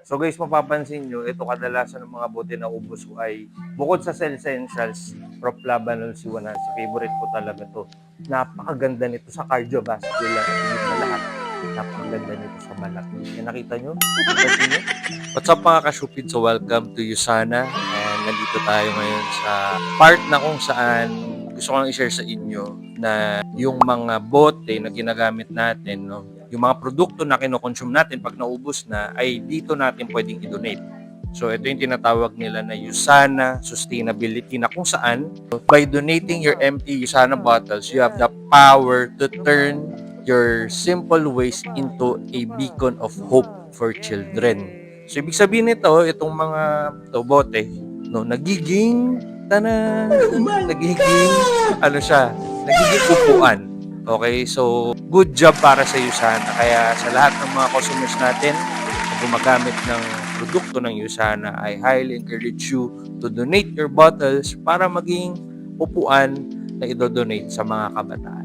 So guys, mapapansin nyo, ito kadalasan ng mga bote na ubos ko ay bukod sa Cell Essentials, Prop Labanol C100, favorite ko talaga to. Napakaganda nito sa cardiovascular at higit sa lahat. Napakaganda nito sa balat. Yan, nakita nyo? Napansin nyo? What's up mga ka-Shupid? So welcome to Usana. And nandito tayo ngayon sa part na kung saan gusto ko lang i-share sa inyo na yung mga bote na ginagamit natin, no? Yung mga produkto na kinokonsume natin pag naubos na, ay dito natin pwedeng i-donate. So, ito yung tinatawag nila na Usana Sustainability na kung saan, by donating your empty Usana bottles, you have the power to turn your simple waste into a beacon of hope for children. So, ibig sabihin nito, itong mga bote, no, nagiging nagiging upuan. Okay, so good job para sa Usana. Kaya sa lahat ng mga customers natin na gumagamit ng produkto ng Usana, I highly encourage you to donate your bottles para maging upuan na idodonate sa mga kabataan.